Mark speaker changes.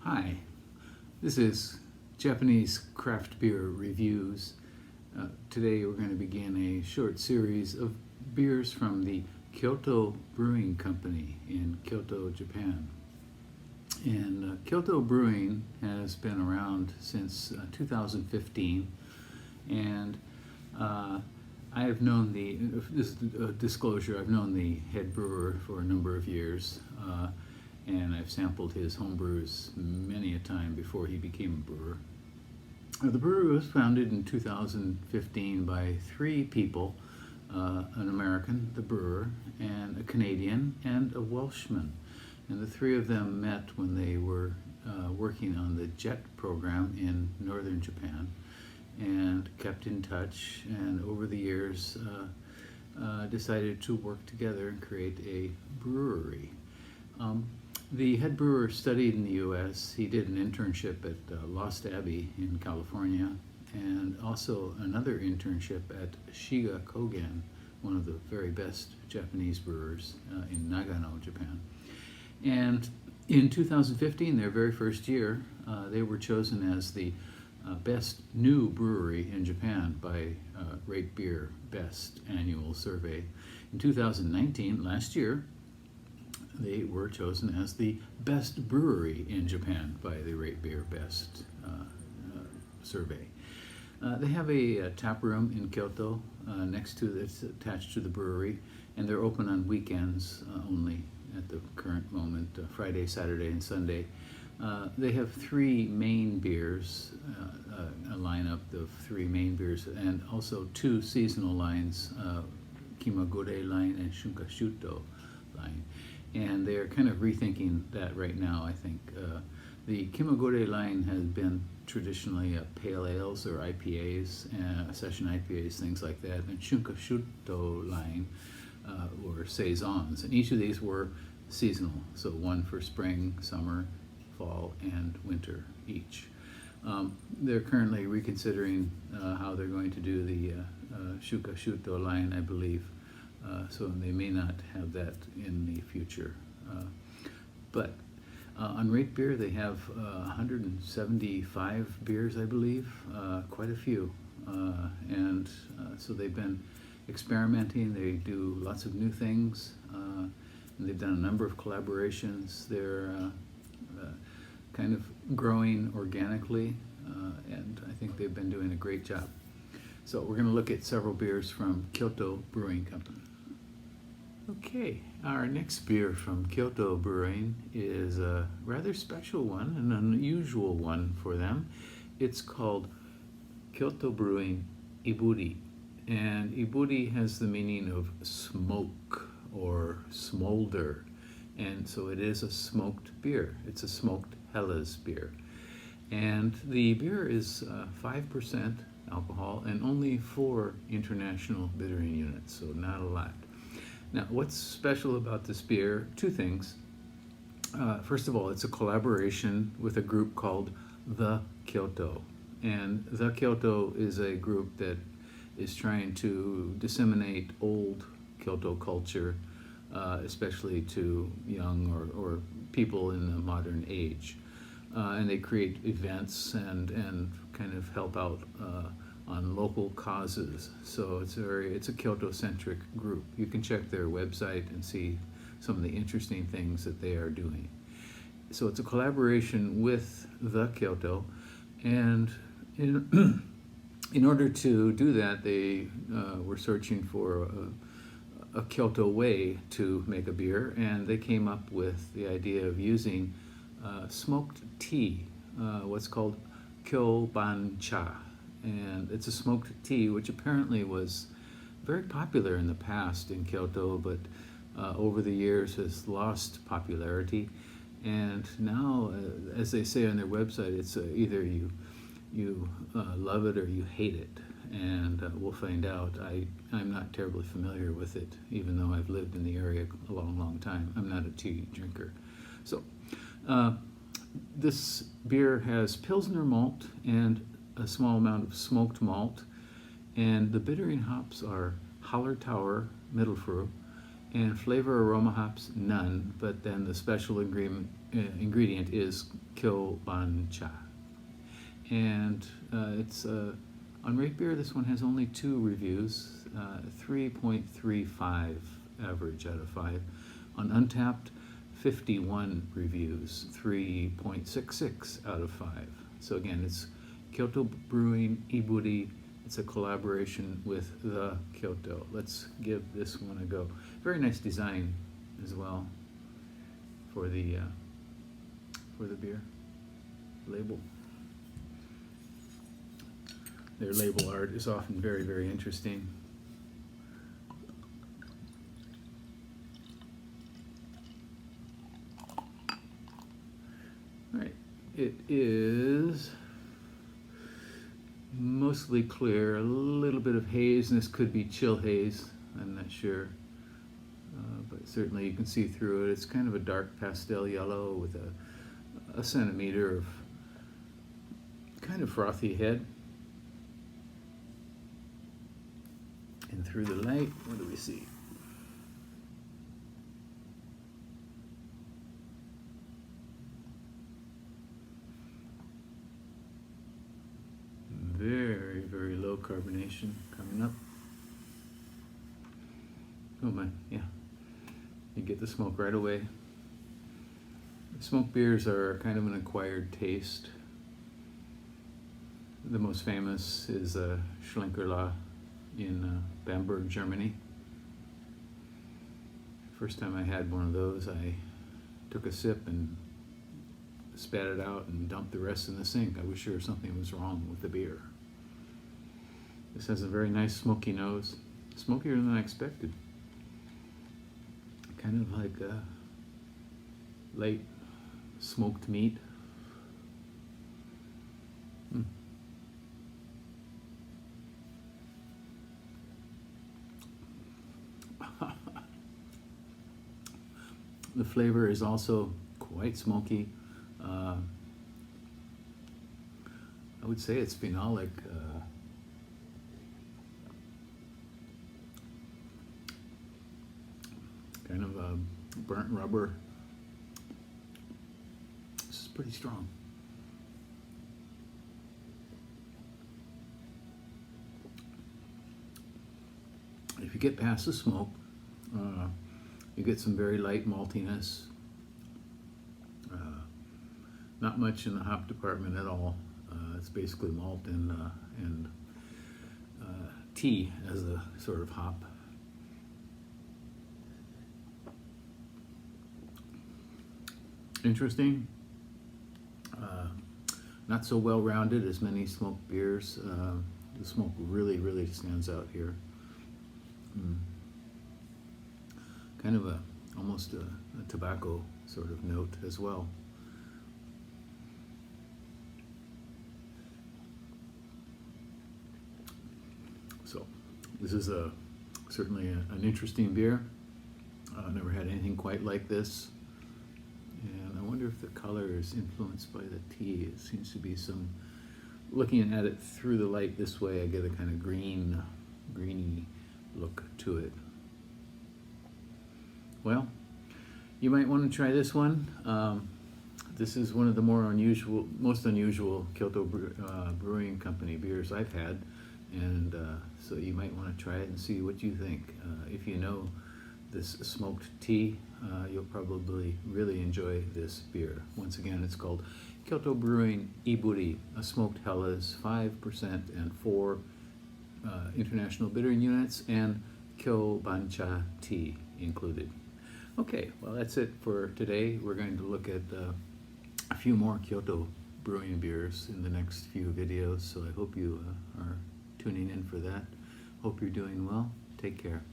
Speaker 1: Hi, this is Japanese craft beer reviews. Today we're going to begin a short series of beers from the Kyoto Brewing Company in Kyoto, Japan. And Kyoto Brewing has been around since 2015, and I have known disclosure, I've known the head brewer for a number of years, and I've sampled his homebrews many a time before he became a brewer. The brewery was founded in 2015 by three people, an American, the brewer, and a Canadian, and a Welshman. And the three of them met when they were working on the JET program in northern Japan, and kept in touch, and over the years decided to work together and create a brewery. The head brewer studied in the U.S. He did an internship at Lost Abbey in California, and also another internship at Shiga Kogen, one of the very best Japanese brewers in Nagano, Japan. And in 2015, their very first year, they were chosen as the best new brewery in Japan by RateBeer Best Annual Survey. In 2019, last year, they were chosen as the best brewery in Japan by the RateBeer Best Survey. They have a tap room in Kyoto that's attached to the brewery, and they're open on weekends only at the current moment, Friday, Saturday, and Sunday. They have three main beers, a lineup of three main beers, and also two seasonal lines, Kimagure line and Shunkashuto line. And they're kind of rethinking that right now, I think. The Kimagure line has been traditionally pale ales or IPAs, session IPAs, things like that, and Shunkashuto line were saisons, and each of these were seasonal, so one for spring, summer, fall, and winter each. They're currently reconsidering how they're going to do the Shunkashuto line, I believe. So they may not have that in the future. But on RateBeer, they have 175 beers, I believe, quite a few. And so they've been experimenting. They do lots of new things. And they've done a number of collaborations. They're kind of growing organically, and I think they've been doing a great job. So we're going to look at several beers from Kyoto Brewing Company. Okay, our next beer from Kyoto Brewing is a rather special one, an unusual one for them. It's called Kyoto Brewing Iburi, and Iburi has the meaning of smoke or smolder, and so it is a smoked beer. It's a smoked Helles beer, and the beer is 5% alcohol and only 4 international bittering units, so not a lot. Now, what's special about this beer? Two things. First of all, it's a collaboration with a group called The Kyoto. And The Kyoto is a group that is trying to disseminate old Kyoto culture, especially to young or people in the modern age. And they create events and kind of help out on local causes. So it's a Kyoto-centric group. You can check their website and see some of the interesting things that they are doing. So it's a collaboration with The Kyoto, and in order to do that, they were searching for a Kyoto way to make a beer, and they came up with the idea of using smoked tea, what's called kyoban-cha. And it's a smoked tea, which apparently was very popular in the past in Kyoto, but over the years has lost popularity. And now, as they say on their website, it's either you love it or you hate it. And we'll find out. I'm not terribly familiar with it, even though I've lived in the area a long, long time. I'm not a tea drinker. So this beer has Pilsner malt and a small amount of smoked malt, and the bittering hops are Hallertauer Mittelfrüh And flavor aroma hops, none, but then the special ingredient is kyobancha. And it's on RateBeer, this one has only 2 reviews, 3.35 average out of 5. On Untapped, 51 reviews, 3.66 out of 5. So again, it's Kyoto Brewing, Iburi. It's a collaboration with the Kyoto. Let's give this one a go. Very nice design as well for the beer label. Their label art is often very, very interesting. All right, it is mostly clear, a little bit of haze, and this could be chill haze, I'm not sure, but certainly you can see through it. It's kind of a dark pastel yellow with a centimeter of kind of frothy head. And through the light, what do we see? Very, very low carbonation coming up. Oh my, yeah. You get the smoke right away. Smoked beers are kind of an acquired taste. The most famous is Schlenkerla in Bamberg, Germany. First time I had one of those, I took a sip and spat it out and dumped the rest in the sink. I was sure something was wrong with the beer. This has a very nice smoky nose, smokier than I expected. Kind of like a light smoked meat. The flavor is also quite smoky. I would say it's phenolic. Kind of burnt rubber. This is pretty strong. If you get past the smoke, you get some very light maltiness. Not much in the hop department at all. It's basically malt and tea as a sort of hop. Interesting. Not so well rounded as many smoked beers. The smoke really, really stands out here. Kind of almost a tobacco sort of note as well. So this is certainly an interesting beer. I've never had anything quite like this. And I wonder if the color is influenced by the tea. It seems to be some, looking at it through the light this way, I get a kind of greeny look to it. Well, you might want to try this one. This is one of the most unusual Kyoto Brewing Company beers I've had. And so you might want to try it and see what you think. If you know this smoked tea, you'll probably really enjoy this beer. Once again, it's called Kyoto Brewing Iburi, a smoked Hellas, 5% and 4 international bittering units, and Kyobancha tea included. Okay, well that's it for today. We're going to look at a few more Kyoto Brewing beers in the next few videos, so I hope you are tuning in for that. Hope you're doing well. Take care.